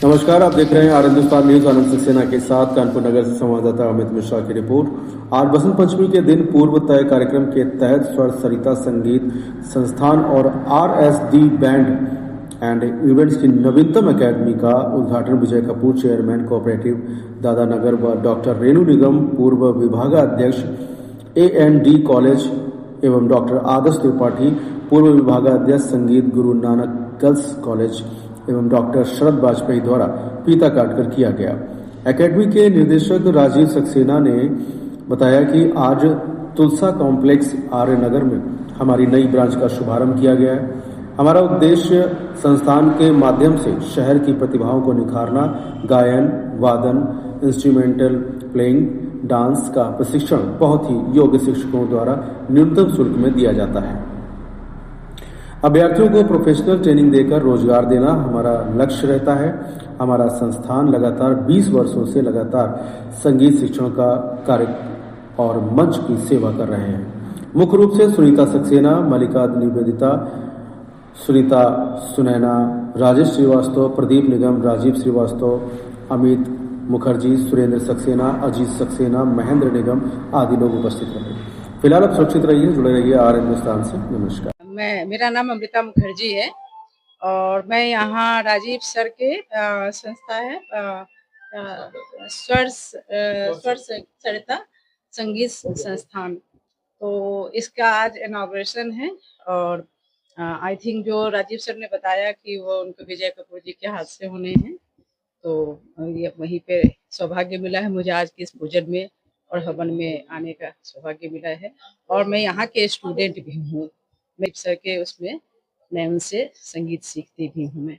नमस्कार, आप देख रहे हैं आर हिंदुस्तान न्यूज। आनंद सक्सेना के साथ कानपुर नगर से संवाददाता अमित मिश्रा की रिपोर्ट। आज बसंत पंचमी के दिन पूर्व तय कार्यक्रम के तहत स्वर सरिता संगीत संस्थान और RSD बैंड एंड इवेंट्स की नवीनतम एकेडमी का उद्घाटन विजय कपूर, चेयरमैन कोऑपरेटिव दादानगर, व डॉक्टर रेणु निगम, पूर्व विभागाध्यक्ष AND कॉलेज, एवं डॉक्टर आदर्श त्रिपाठी, पूर्व विभागाध्यक्ष संगीत गुरु नानक गर्ल्स कॉलेज, एवं डॉक्टर शरद वाजपेयी द्वारा फीता काटकर किया गया। एकेडमी के निदेशक राजीव सक्सेना ने बताया कि आज तुलसा कॉम्प्लेक्स आर्य नगर में हमारी नई ब्रांच का शुभारंभ किया गया है। हमारा उद्देश्य संस्थान के माध्यम से शहर की प्रतिभाओं को निखारना, गायन, वादन, इंस्ट्रूमेंटल प्लेइंग, डांस का प्रशिक्षण बहुत ही योग्य शिक्षकों द्वारा न्यूनतम शुल्क में दिया जाता है। अभ्यर्थियों को प्रोफेशनल ट्रेनिंग देकर रोजगार देना हमारा लक्ष्य रहता है। हमारा संस्थान लगातार 20 वर्षों से लगातार संगीत शिक्षण का कार्य और मंच की सेवा कर रहे हैं। मुख्य रूप से सुनीता सक्सेना, मल्लिका निवेदिता, सुनीता सुनैना, राजेश श्रीवास्तव, प्रदीप निगम, राजीव श्रीवास्तव, अमित मुखर्जी, सुरेंद्र सक्सेना, अजीत सक्सेना, महेंद्र निगम आदि लोग उपस्थित रहे। फिलहाल आप सुरक्षित रहिए, जुड़े रहिए आर हिंदुस्तान से। नमस्कार। मेरा नाम अमृता मुखर्जी है और मैं यहाँ राजीव सर के संस्था है स्वर सरिता संगीत संस्थान, तो इसका आज इनॉग्रेशन है। और आई थिंक जो राजीव सर ने बताया कि वो उनको विजय कपूर जी के हाथ से होने हैं, तो ये वहीं पे सौभाग्य मिला है मुझे आज के इस पूजन में और हवन में आने का सौभाग्य मिला है। और मैं यहाँ के स्टूडेंट भी हूँ, मैं सर के उसमें मैं उनसे संगीत सीखती भी हूँ। मैं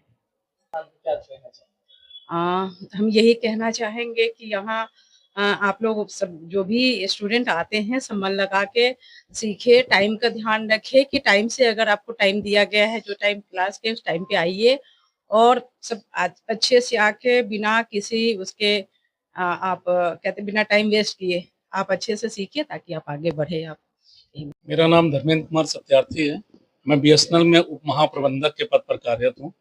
हम यही कहना चाहेंगे कि यहाँ आप लोग सब जो भी स्टूडेंट आते हैं सब मन लगा के सीखे, टाइम का ध्यान रखे कि टाइम से अगर आपको टाइम दिया गया है, जो टाइम क्लास के उस टाइम पे आइए और सब अच्छे से आके बिना किसी उसके आप कहते बिना टाइम वेस्ट किए आप अच्छे से सीखिए ताकि आप आगे बढ़े। आप मेरा नाम धर्मेंद्र कुमार सत्यार्थी है। मैं BSNL में उप महाप्रबंधक के पद पर कार्यरत हूँ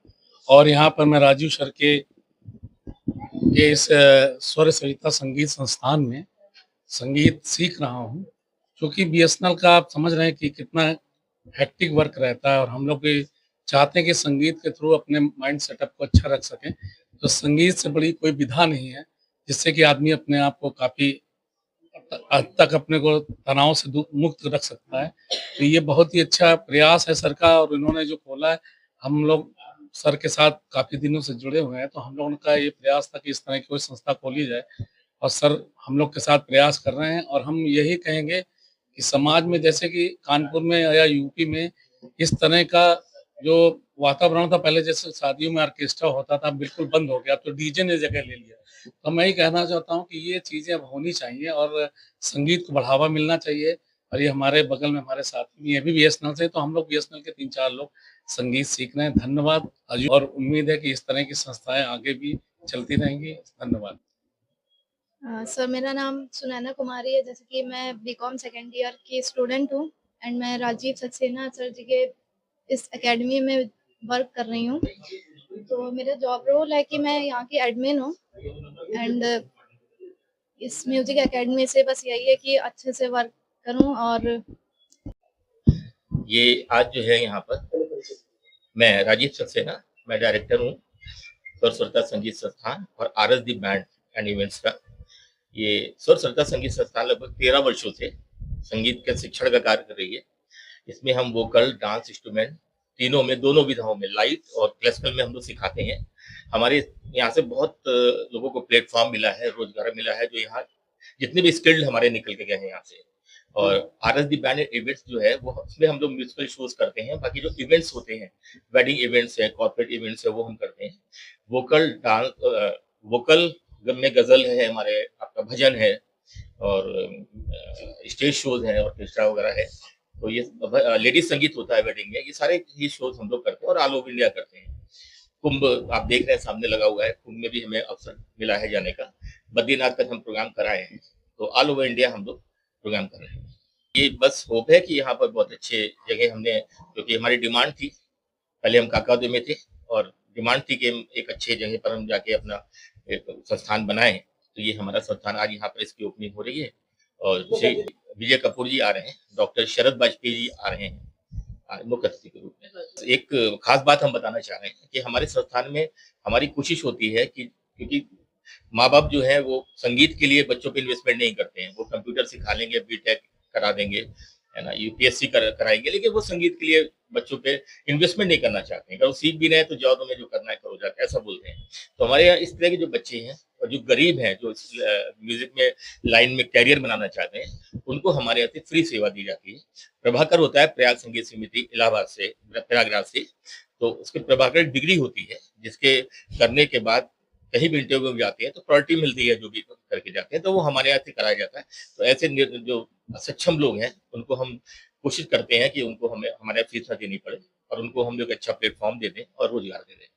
और यहाँ पर मैं राजीव सर के इस स्वर सरिता संगीत संस्थान में संगीत सीख रहा हूँ, क्योंकि BSNL का आप समझ रहे हैं कि कितना हेक्टिक वर्क रहता है और हम लोग भी चाहते हैं कि संगीत के थ्रू अपने माइंड सेटअप को अच्छा रख सकें। तो संगीत से बड़ी कोई विधा नहीं है जिससे कि आदमी अपने आप को काफ़ी हद तक अपने को तनाव से मुक्त रख सकता है। तो ये बहुत ही अच्छा प्रयास है सर का, और इन्होंने जो खोला है, हम लोग सर के साथ काफ़ी दिनों से जुड़े हुए हैं, तो हम लोगों का ये प्रयास था कि इस तरह की कोई संस्था खोली जाए और सर हम लोग के साथ प्रयास कर रहे हैं। और हम यही कहेंगे कि समाज में जैसे कि कानपुर में या यूपी में इस तरह का जो वातावरण था, पहले जैसे शादियों में ऑर्केस्ट्रा होता था, बिल्कुल बंद हो गया, तो डीजे ने जगह ले लिया। तो मैं ये कहना चाहता हूँ कि ये चीज़ें अब होनी चाहिए और संगीत को बढ़ावा मिलना चाहिए। और ये हमारे बगल में हमारे साथी भी, ये भी BSNL से, तो हम लोग BSNL के 3-4 लोग संगीत सीख रहे हैं। धन्यवाद और उम्मीद है कि इस तरह की संस्थाएं आगे भी चलती रहेंगी। धन्यवाद। सर, मेरा नाम सुनैना कुमारी है। जैसे कि मैं BCom सेकेंड ईयर की स्टूडेंट हूँ एंड मैं राजीव सक्सेना सर जी के इस एकेडमी में वर्क कर रही हूँ। तो मेरा जॉब रोल है कि मैं यहाँ की एडमिन हूँ एंड इस म्यूजिक एकेडमी से बस यही है कि अच्छे से वर्क करूँ। और ये आज जो है यहाँ पर मैं राजीव सक्सेना, मैं डायरेक्टर हूँ स्वर सरिता संगीत संस्थान और RSD बैंड एंड इवेंट्स का। ये स्वर सरिता संगीत संस्थान लगभग 13 वर्षों से संगीत के शिक्षण का कार्य कर रही है। इसमें हम वोकल, डांस, इंस्ट्रूमेंट तीनों में, दोनों विधाओं में, लाइव और क्लासिकल में हम लोग सिखाते हैं। हमारे यहाँ से बहुत लोगों को प्लेटफॉर्म मिला है, रोजगार मिला है, जो यहाँ जितने भी स्किल्ड हमारे निकल के गए हैं यहाँ से। और RSD बैंड इवेंट्स जो है वो, उसमें हम लोग म्यूजिकल शोज करते हैं। बाकी जो इवेंट्स होते हैं, वेडिंग इवेंट्स है, कॉर्पोरेट इवेंट्स है, वो हम करते हैं। वोकल डांस, वोकल में गजल है, हमारे आपका भजन है और स्टेज शोज है, ऑर्केस्ट्रा वगैरह है। तो ये लेडीज संगीत होता है वेडिंग में, ये सारे ही शोज हम लोग करते हैं और ऑल ओवर इंडिया करते हैं। कुंभ आप देख रहे हैं सामने लगा हुआ है, कुंभ में भी हमें अवसर मिला है जाने का। बद्रीनाथ तक हम प्रोग्राम कराए हैं, तो ऑल ओवर इंडिया हम लोग प्रोग्राम कर रहे हैं। ये बस होप है कि यहाँ पर बहुत अच्छे जगह हमने, क्योंकि हमारी डिमांड थी, पहले हम काकादू में थे और डिमांड थी कि एक अच्छे जगह पर हम जाके अपना एक संस्थान बनाएं, तो ये हमारा संस्थान आज यहाँ पर इसकी ओपनिंग हो रही है। और श्री विजय कपूर जी आ रहे हैं, डॉक्टर शरद वाजपेयी जी आ रहे हैं मुख्य अतिथि के रूप में। एक खास बात हम बताना चाह रहे हैं कि हमारे संस्थान में हमारी कोशिश होती है कि क्योंकि माँ बाप जो है वो संगीत के लिए बच्चों पे इन्वेस्टमेंट नहीं करते हैं, वो कंप्यूटर सिखा लेंगे, बीटेक करा देंगे, है ना, यूपीएससी कराएंगे, लेकिन वो संगीत के लिए बच्चों पे इन्वेस्टमेंट नहीं करना चाहते हैं। अगर वो सीख भी रहे हैं तो जाओ, तुम्हें जो करना है करो जाके, ऐसा बोलते हैं। तो हमारे यहाँ इस तरह के जो बच्चे हैं और जो गरीब हैं, जो म्यूजिक में लाइन में कैरियर बनाना चाहते हैं, उनको हमारे यहाँ से फ्री सेवा दी जाती है। प्रभाकर होता है प्रयाग संगीत समिति इलाहाबाद से, प्रयागराज से, तो उसके प्रभाकर डिग्री होती है, जिसके करने के बाद कहीं भी इंटरव्यू में जाते हैं तो प्रायोरिटी मिलती है, जो भी करके जाते हैं, तो वो हमारे यहाँ से कराया जाता है। तो ऐसे जो सक्षम लोग हैं उनको हम कोशिश करते हैं कि उनको हमें हमारे फीस ना देनी पड़े और उनको हम लोग अच्छा प्लेटफॉर्म दे दें और रोजगार दे दें।